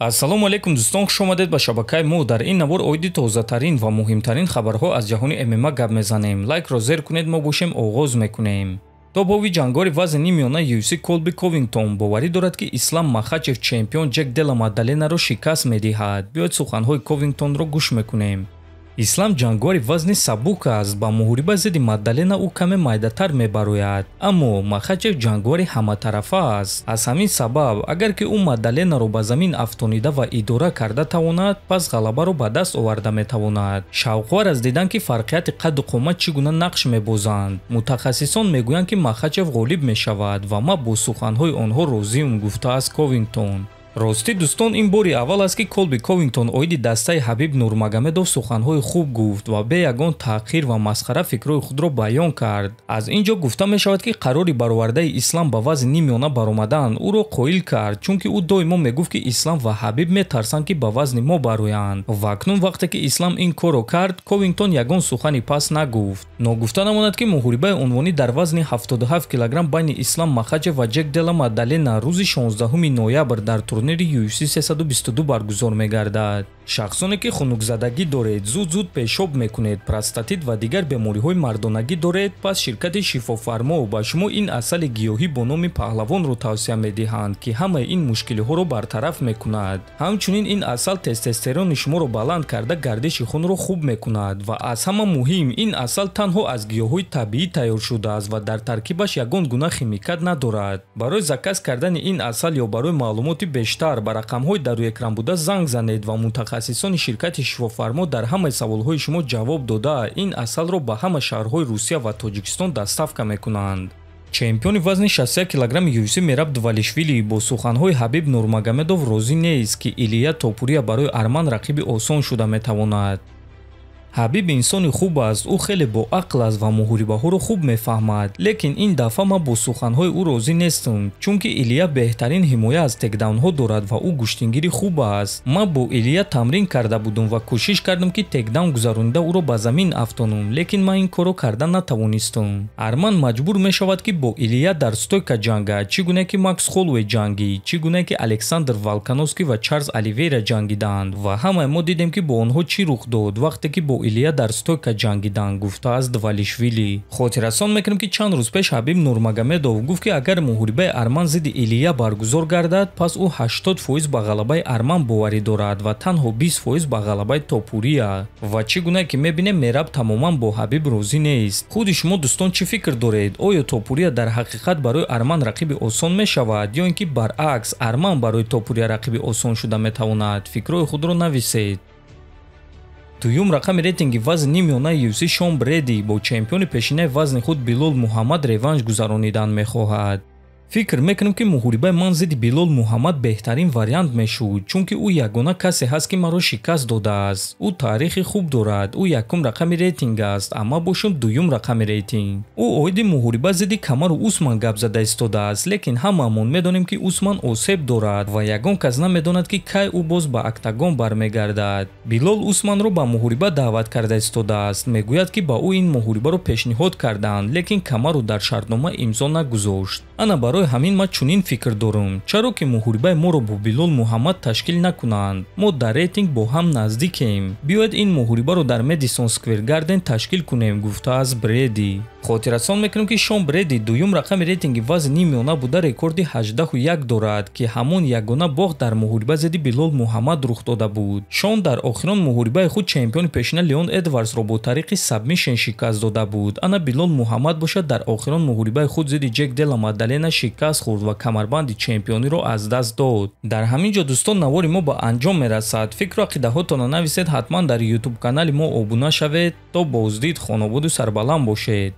ассалому алайкум дӯстон, хуш омадед ба шабакаи мо. дар ин навор оиди тозатарин ва муҳимтарин хабарҳо аз ҷаҳони ММА гап мезанем. лайкро зер кунед, мо бошем оғоз мекунем. тобови ҷангори вазни нимёна UFC Колби Ковингтон боварӣ дорад ки Ислам Махачев чемпион Ҷек Дела Маддаленаро шикаст медиҳад. биёед суханҳои Ковингтонро гӯш мекунем. ислам ҷангори вазни сабук аст. ба муҳориба зидди Маддалена ӯ каме майдатар мебарояд, аммо Махачев ҷангори ҳаматарафа аст. аз ҳамин сабаб агар ки ӯ Маддаленаро ба замин афтонида ва идора карда тавонад, пас ғалабаро ба даст оварда метавонад. шавқвар аз дидан ки фарқияти қадду қомат чӣ гуна нақш мебозанд. мутахассисон мегӯянд ки Махачев ғолиб мешавад ва ман бо суханҳои онҳо розиам, гуфтааст Ковингтон. рости дӯстон, ин бори аввал аст ки Колби Ковингтон оиди дастаи Ҳабиб Нурмагомедов суханҳои хуб гуфт ва бе ягон таъқир ва масхара фикрҳои худро баён кард. аз ин ҷо гуфта мешавад ки қарори баровардаи Ислам ба вазни нимёна баромадан ӯро қоил кард, чунки ӯ доимо мегуфт ки Ислам ва Ҳабиб метарсанд ки ба вазни мо бароянд. ва акнун вақте ки Ислам ин корро кард, Ковингтон ягон сухани пас нагуфт. ногуфта намонад ки муҳорибаи унвонӣ дар вазни 77 кг байни Ислам Махачев ва Ҷек Дела Маддалена рӯзи 16 ноябр дар турнири UFC 322 баргузор мегардад. шахсоне ки хунукзадагӣ доред, зуд пешоб мекунед, простатит ва дигар бемориҳои мардонагӣ доред, пас ширкати шифофармо ба шумо ин асали гиёҳӣ бо номи Паҳлавонро тавсия медиҳанд, ки ҳамаи ин мушкилиҳоро бартараф мекунад. ҳамчунин ин асал тестостерони шуморо баланд карда гардиши хунро хуб мекунад ва аз ҳама муҳим, ин асал танҳо аз гиёҳҳои табиӣ тайёр шудааст ва дар таркибаш ягон гуна химикат надорад. барои заказ кардани ин асал ё барои маълумоти бештар ба рақамҳои дар рӯи экран буда занг занед ва мутахассисони ширкати шифофармо дар ҳамаи саволҳои шумо ҷавоб дода, ин асалро ба ҳама шаҳрҳои Русия ва Тоҷикистон доставка мекунанд. чемпиони вазни 61 кг UFC Мераб Двалишвили бо суханҳои Ҳабиб Нурмагомедов розӣ нест, ки Илия Топурия барои Арман рақиби осон шуда метавонад. ҳабиб инсони хуб аст, ӯ хеле боақл аст ва муҳорибаҳоро хуб мефаҳмад, лекин ин дафъа ман бо суханҳои ӯ розӣ нестам, чунки Илия беҳтарин ҳимоя аз текдаунҳо дорад ва ӯ гӯштингири хуб аст. ман бо Илия тамрин карда будам ва кӯшиш кардам ки текдаун гузаронида ӯро ба замин афтонам, лекин ман ин корро карда натавонистам. Арман маҷбур мешавад ки бо Илия дар стойка ҷангад, чӣ гуне ки Макс Холлоуэй ҷангид, чӣ гуне ки Александр Волкановский ва Чарлз Оливейра ҷангиданд ва ҳамаи мо дидем ки бо онҳо чӣ рух дод вақте ки бо Илия дар стойка ҷангидан, гуфтааст Двалишвили. хотиррасон мекунем ки чанд рӯз пеш Ҳабиб Нурмагомедов гуфт ки агар муҳорибаи Арман зидди Илия баргузор гардад, пас ӯ 80% ба ғалабаи Арман боварӣ дорад ва танҳо 20% ба ғалабаи Топурия. ва чӣ гуне ки мебинем Мераб тамоман бо Ҳабиб розӣ нест. худи шумо дӯстон чӣ фикр доред? оё Топурия дар ҳақиқат барои Арман рақиби осон мешавад ё ин ки баръакс Арман барои Топурия рақиби осон шуда метавонад? фикрҳои худро нависед. дуюм рақами рейтинги вазни нимёнаи UFC Шон Бреди бо чемпиони пешинаи вазни худ Билол Муҳаммад реванш гузаронидан мехоҳад. фикр мекунам ки муҳорибаи ман зидди Билол Муҳаммад беҳтарин вариант мешуд, чунки ӯ ягона касе ҳаст ки маро шикаст додааст. ӯ таърихи хуб дорад, ӯ якум рақами рейтинг аст, амма бошам дуюм рақами рейтинг. ӯ оиди муҳориба зидди Камару Усман гап зада истодааст, лекин ҳамаамон медонем ки Усман осеб дорад ва ягон кас намедонад ки кай ӯ боз ба октагон бармегардад. Билол Усманро ба муҳориба даъват карда истодааст. мегӯяд ки ба ӯ ин муҳорибаро пешниҳод карданд, лекин Камару дар шартнома имзо нагузошт. ана барои ҳамин ман чунин фикр дорам, чаро ки муҳорибаи моро бо Билол Муҳаммад ташкил накунанд. мо дар рейтинг бо ҳам наздикем. биёед ин муҳорибаро дар Мэдисон Сквер Гарден ташкил кунем, гуфтааст Бреди. хотиррасон мекунем ки Шон Бреди дуюм рақами рейтинги вазни нимёна буда рекорди 18-1 дорад, ки ҳамон ягона бохт дар муҳориба зидди Билол Муҳаммад рух дода буд. шон дар охирон муҳорибаи худ чемпиони пешина Леон Эдвардсро бо тариқи сабмишн шикаст дода буд. ана Билол Муҳаммад бошад дар охирон муҳорибаи худ зидди Ҷек Дела Маддалена шикаст хӯрд ва камарбанди чемпиониро аз даст дод. дар ҳамин ҷо дӯстон навори мо ба анҷом мерасад. фикру ақидаҳотонро нависед, ҳатман дар YouTube канали мо обуна шавед. то боздид, хонободу сарбаланд бошед.